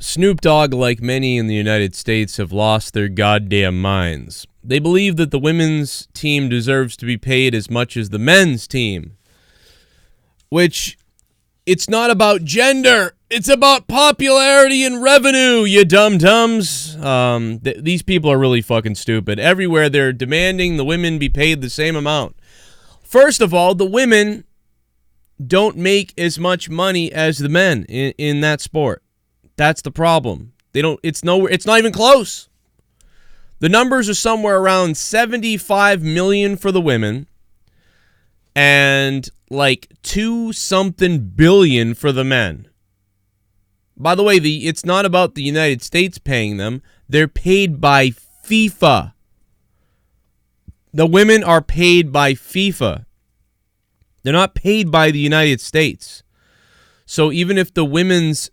Snoop Dogg, like many in the United States, have lost their goddamn minds. They believe that the women's team deserves to be paid as much as the men's team. Which, it's not about gender. It's about popularity and revenue, you dum-dums. These people are really fucking stupid. Everywhere they're demanding the women be paid the same amount. First of all, the women don't make as much money as the men in that sport. That's the problem. It's not even close. The numbers are somewhere around 75 million for the women and like 2-something billion for the men. By the way, it's not about the United States paying them. They're paid by FIFA. The women are paid by FIFA. They're not paid by the United States. So even if the women's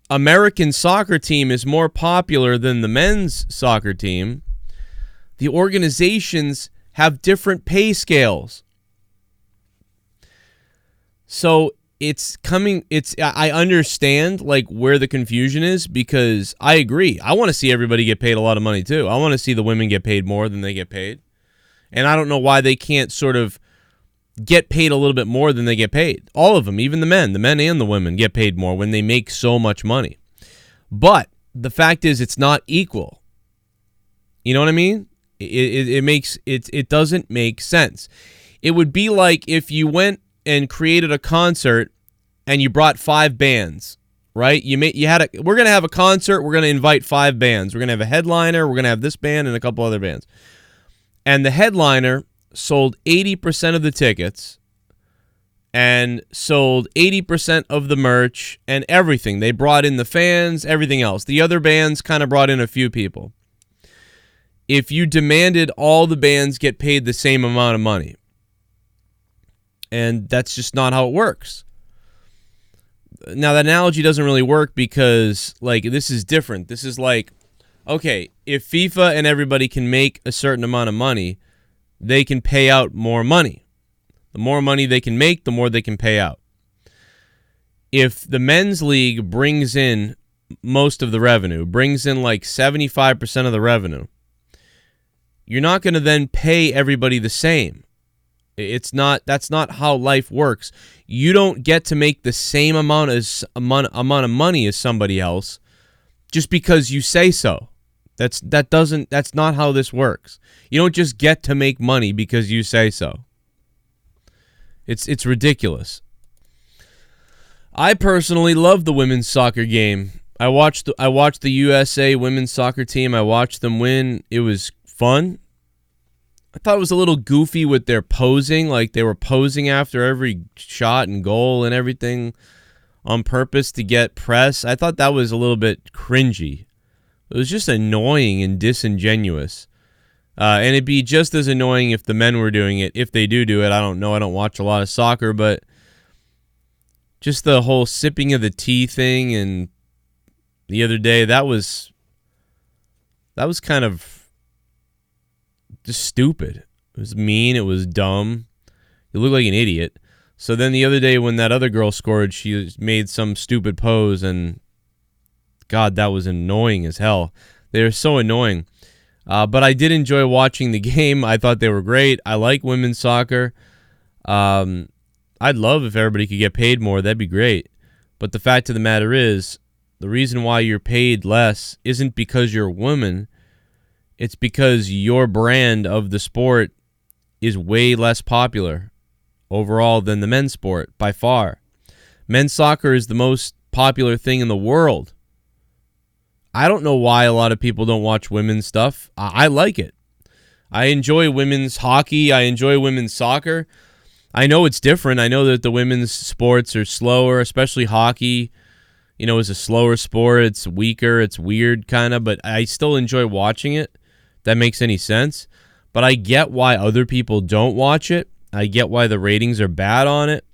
American soccer team is more popular than the men's soccer team, the organizations have different pay scales. So I understand like where the confusion is, because I agree. I want to see everybody get paid a lot of money too. I want to see the women get paid more than they get paid. And I don't know why they can't sort of get paid a little bit more than they get paid. All of them, even the men and the women get paid more when they make so much money. But the fact is it's not equal. You know what I mean? It doesn't make sense. It would be like if you went and created a concert and you brought 5 bands, right? We're going to have a concert, we're going to invite 5 bands. We're going to have a headliner, we're going to have this band and a couple other bands. And the headliner sold 80% of the tickets and sold 80% of the merch and everything. They brought in the fans, everything else. The other bands kind of brought in a few people. If you demanded all the bands get paid the same amount of money, and that's just not how it works. Now, that analogy doesn't really work because, like, this is different. This is like, okay, if FIFA and everybody can make a certain amount of money, they can pay out more money. The more money they can make, the more they can pay out. If the men's league brings in most of the revenue, brings in like 75% of the revenue, you're not going to then pay everybody the same. That's not how life works. You don't get to make the same amount of money as somebody else just because you say so. That's not how this works. You don't just get to make money because you say so. It's ridiculous. I personally love the women's soccer game. I watched the USA women's soccer team. I watched them win. It was fun. I thought it was a little goofy with their posing, like they were posing after every shot and goal and everything on purpose to get press. I thought that was a little bit cringy. It was just annoying and disingenuous. And it'd be just as annoying if the men were doing it. If they do it, I don't know. I don't watch a lot of soccer, but just the whole sipping of the tea thing and the other day, that was kind of just stupid. It was mean. It was dumb. You look like an idiot. So then the other day when that other girl scored, she made some stupid pose, and God, that was annoying as hell. They were so annoying. But I did enjoy watching the game. I thought they were great. I like women's soccer. I'd love if everybody could get paid more. That'd be great. But the fact of the matter is, the reason why you're paid less isn't because you're a woman. It's because your brand of the sport is way less popular overall than the men's sport, by far. Men's soccer is the most popular thing in the world. I don't know why a lot of people don't watch women's stuff. I like it. I enjoy women's hockey. I enjoy women's soccer. I know it's different. I know that the women's sports are slower, especially hockey. You know, is a slower sport. It's weaker. It's weird kind of, but I still enjoy watching it. That makes any sense. But I get why other people don't watch it. I get why the ratings are bad on it.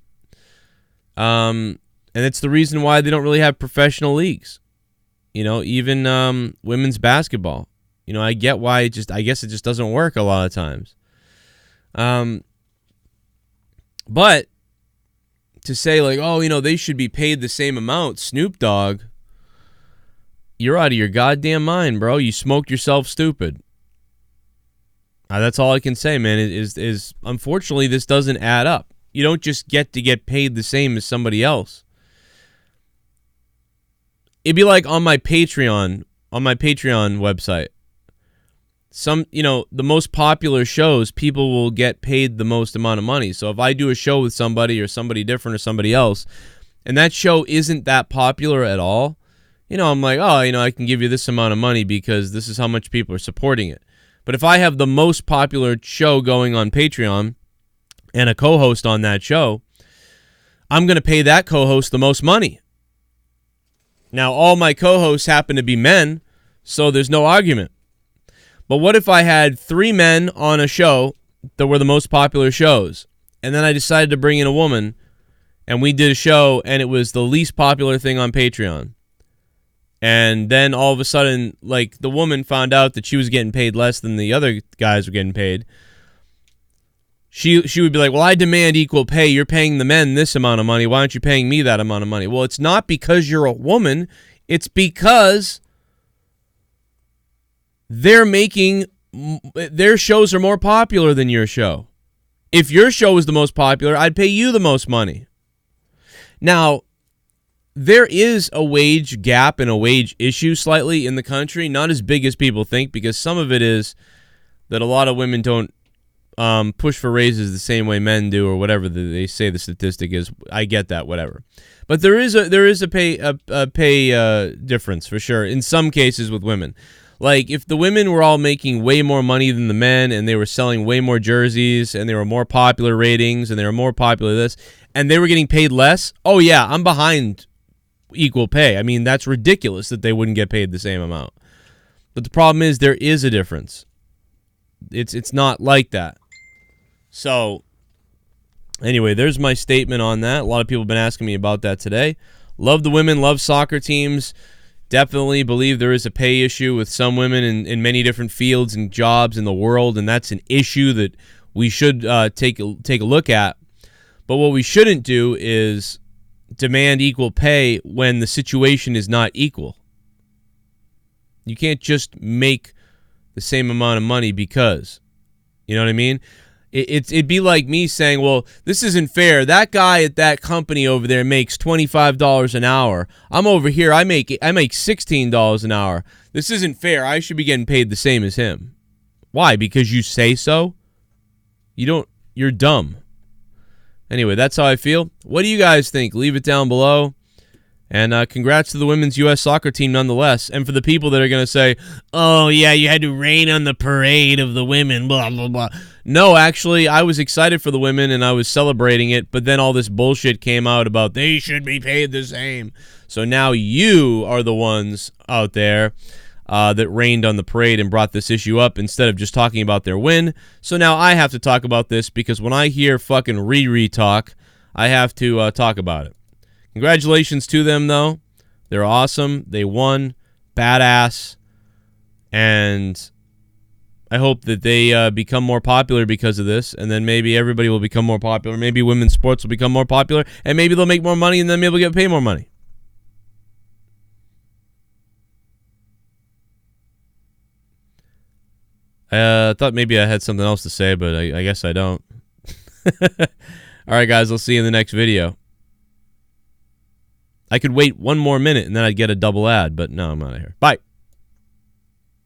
And it's the reason why they don't really have professional leagues. You know, even women's basketball. You know, I get why I guess it just doesn't work a lot of times. But to say like, oh, you know, they should be paid the same amount, Snoop Dogg, you're out of your goddamn mind, bro. You smoked yourself stupid. That's all I can say, man, is unfortunately this doesn't add up. You don't just get to get paid the same as somebody else. It'd be like on my Patreon website. The most popular shows, people will get paid the most amount of money. So if I do a show with somebody or somebody different or somebody else, and that show isn't that popular at all, I'm like, I can give you this amount of money because this is how much people are supporting it. But if I have the most popular show going on Patreon and a co-host on that show, I'm going to pay that co-host the most money. Now, all my co-hosts happen to be men, so there's no argument. But what if I had 3 men on a show that were the most popular shows, and then I decided to bring in a woman, and we did a show, and it was the least popular thing on Patreon? And then all of a sudden, like, the woman found out that she was getting paid less than the other guys were getting paid. She would be like, well, I demand equal pay. You're paying the men this amount of money. Why aren't you paying me that amount of money? Well, it's not because you're a woman. It's because their shows are more popular than your show. If your show was the most popular, I'd pay you the most money. Now, there is a wage gap and a wage issue slightly in the country, not as big as people think, because some of it is that a lot of women don't push for raises the same way men do, or whatever they say the statistic is. I get that, whatever. But there is a pay difference for sure in some cases with women. Like, if the women were all making way more money than the men, and they were selling way more jerseys, and they were more popular ratings, and they were more popular this, and they were getting paid less, oh yeah, I'm behind equal pay. I mean, that's ridiculous that they wouldn't get paid the same amount. But the problem is there is a difference. It's not like that. So, anyway, there's my statement on that. A lot of people have been asking me about that today. Love the women, love soccer teams. Definitely believe there is a pay issue with some women in many different fields and jobs in the world, and that's an issue that we should take a look at. But what we shouldn't do is demand equal pay when the situation is not equal. You can't just make the same amount of money because, you know what I mean? It'd be like me saying, well, this isn't fair. That guy at that company over there makes $25 an hour. I'm over here. I make $16 an hour. This isn't fair. I should be getting paid the same as him. Why? Because you say so? You're dumb. Anyway, that's how I feel. What do you guys think? Leave it down below. And congrats to the women's U.S. soccer team nonetheless. And for the people that are going to say, oh, yeah, you had to rain on the parade of the women, blah, blah, blah. No, actually, I was excited for the women, and I was celebrating it. But then all this bullshit came out about they should be paid the same. So now you are the ones out there that rained on the parade and brought this issue up instead of just talking about their win. So now I have to talk about this because when I hear fucking Riri talk, I have to talk about it. Congratulations to them, though. They're awesome. They won. Badass. And I hope that they become more popular because of this, and then maybe everybody will become more popular. Maybe women's sports will become more popular, and maybe they'll make more money, and then maybe they'll get paid more money. I thought maybe I had something else to say, but I guess I don't. All right, guys, I'll see you in the next video. I could wait one more minute, and then I'd get a double ad, but no, I'm out of here. Bye.